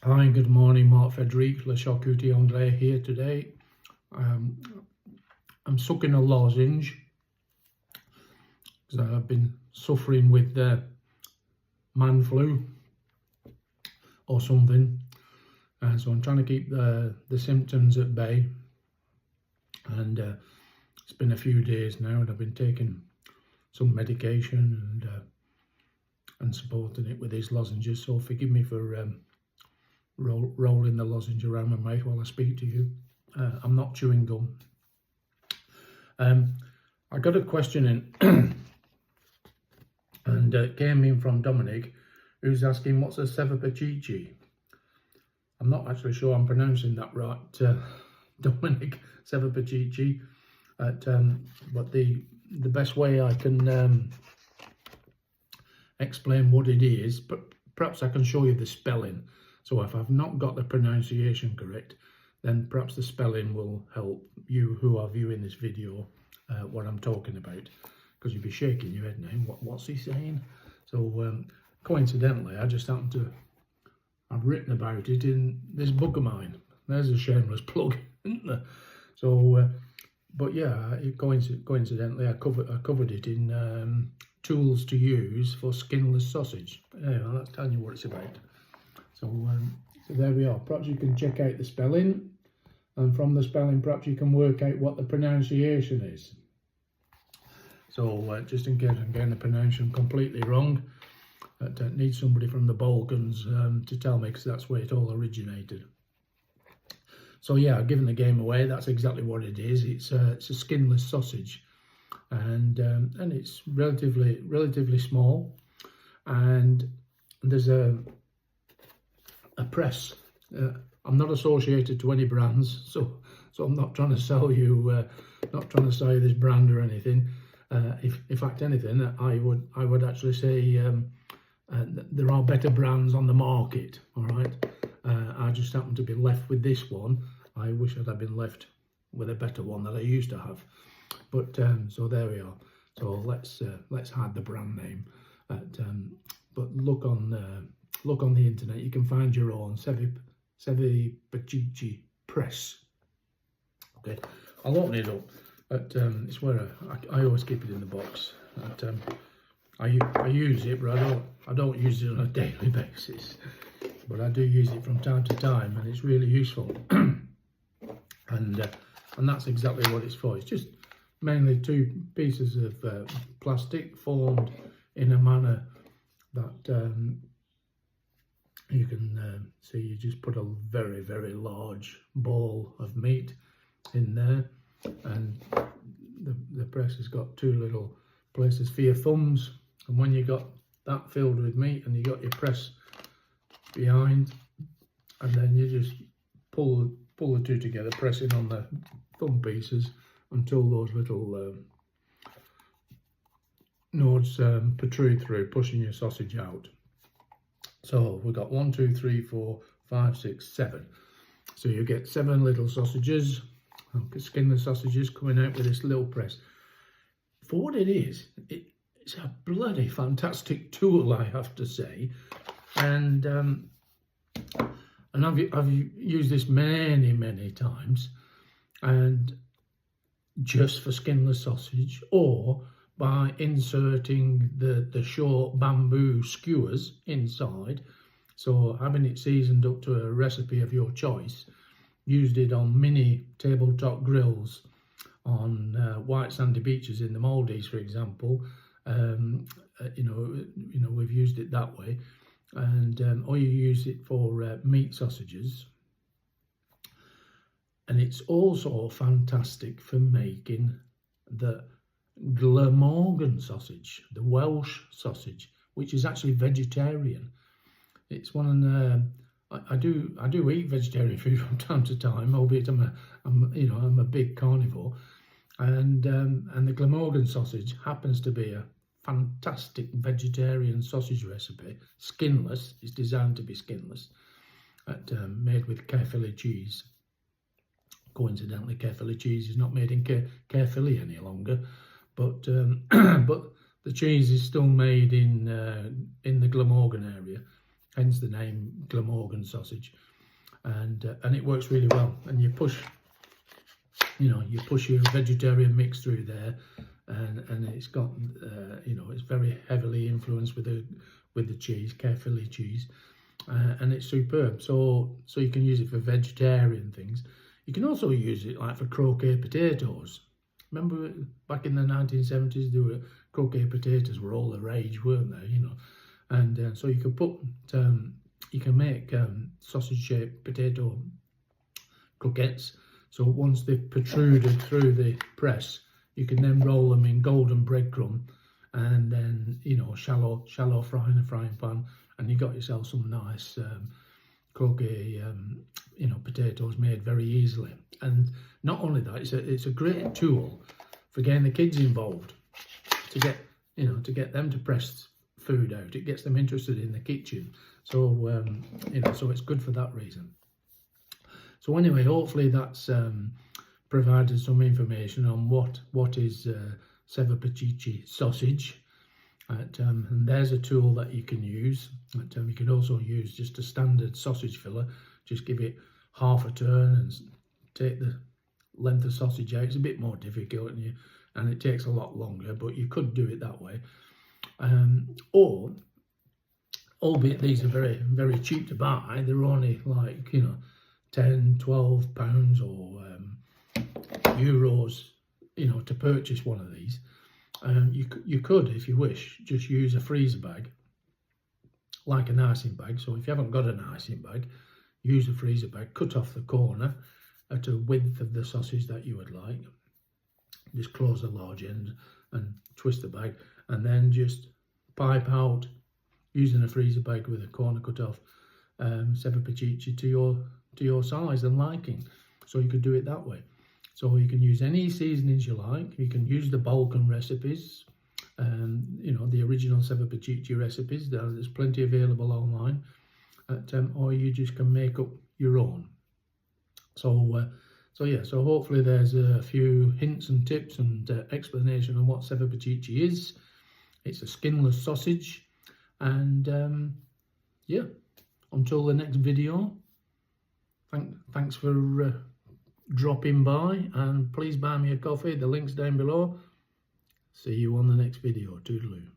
Hi, good morning, Mark Frederic, Le Charcuterie Anglais here today. I'm sucking a lozenge because I've been suffering with the man flu or something, so I'm trying to keep the symptoms at bay. And it's been a few days now, and I've been taking some medication and supporting it with these lozenges. So forgive me for rolling the lozenge around my mouth while I speak to you. I'm not chewing gum. I got a question in and it came in from Dominic, who's asking what's a Cevapcici. I'm not actually sure I'm pronouncing that right, Dominic, Cevapcici, but the best way I can explain what it is, but perhaps I can show you the spelling. So if I've not got the pronunciation correct, then perhaps the spelling will help you who are viewing this video what I'm talking about, because you'll be shaking your head now. What's he saying? So coincidentally, I just happened to have written about it in this book of mine. There's a shameless plug, isn't there? So, but yeah, coincidentally, I covered it in tools to use for skinless sausage. Anyway, that's telling you what it's about. So, so there we are. Perhaps you can check out the spelling, and from the spelling, perhaps you can work out what the pronunciation is. So, just in case I'm getting the pronunciation completely wrong, I need somebody from the Balkans to tell me, because that's where it all originated. So yeah, I've given the game away. That's exactly what it is. It's a skinless sausage, and it's relatively small, and there's a press. I'm not associated to any brands, so I'm not trying to sell you this brand or anything. If in fact anything, I would actually say there are better brands on the market. All right, I just happen to be left with this one. I wish I'd have been left with a better one that I used to have. But so there we are. So let's hide the brand name. But look on the internet. You can find your own Cevapcici press. Okay, I'll open it up. But it's where I always keep it in the box. But, I use it, but I don't use it on a daily basis. But I do use it from time to time, and it's really useful. and that's exactly what it's for. It's just mainly two pieces of plastic formed in a manner that you can see. You just put a very, very large ball of meat in there, and the press has got two little places for your thumbs, and when you got that filled with meat and you got your press behind, and then you just pull the two together, pressing on the thumb pieces until those little nodes protrude through, pushing your sausage out. So we've got 1, 2, 3, 4, 5, 6, 7. So you get 7 little sausages, skinless sausages, coming out with this little press. For what it is, it's a bloody fantastic tool, I have to say. And I've used this many times, and just for skinless sausage, or by inserting the short bamboo skewers inside. So having it seasoned up to a recipe of your choice, used it on mini tabletop grills on white sandy beaches in the Maldives, for example. We've used it that way. And or you use it for meat sausages, and it's also fantastic for making the Glamorgan sausage, the Welsh sausage, which is actually vegetarian. It's one of the I do eat vegetarian food from time to time, albeit I'm a big carnivore, and the Glamorgan sausage happens to be a fantastic vegetarian sausage recipe, skinless. It's designed to be skinless, made with Caerphilly cheese. Coincidentally, Caerphilly cheese is not made in Caerphilly any longer, but but the cheese is still made in the Glamorgan area, hence the name Glamorgan sausage. And it works really well. And you push your vegetarian mix through there, and it's got it's very heavily influenced with the cheese, carefully cheese, and it's superb. So you can use it for vegetarian things. You can also use it like for croquet potatoes. Remember back in the 1970s, there were croquet potatoes were all the rage, weren't they? And so you can put you can make sausage-shaped potato croquettes. So once they've protruded through the press, you can then roll them in golden breadcrumb, and then shallow fry in a frying pan, and you got yourself some nice croquet potatoes made very easily. And not only that, it's a great tool for getting the kids involved, to get them to press food out. It gets them interested in the kitchen. So so it's good for that reason. So anyway, hopefully that's provided some information on what is Cevapcici sausage. And there's a tool that you can use. You can also use just a standard sausage filler. Just give it half a turn and take the length of sausage out. It's a bit more difficult, and it takes a lot longer, but you could do it that way. Or, albeit these are very, very cheap to buy, they're only like 10, 12 pounds or euros, to purchase one of these. You could, if you wish, just use a freezer bag, like an icing bag. So if you haven't got an icing bag, use a freezer bag, cut off the corner at a width of the sausage that you would like. Just close the large end and twist the bag, and then just pipe out, using a freezer bag with a corner cut off, Cevapcici to your size and liking. So you could do it that way. So you can use any seasonings you like. You can use the Balkan recipes, the original Cevapcici recipes. There's plenty available online, or you just can make up your own. So hopefully there's a few hints and tips and explanation on what Cevapcici is. It's a skinless sausage, and until the next video, thanks for dropping by, and please buy me a coffee. The link's down below. See you on the next video. Toodaloo.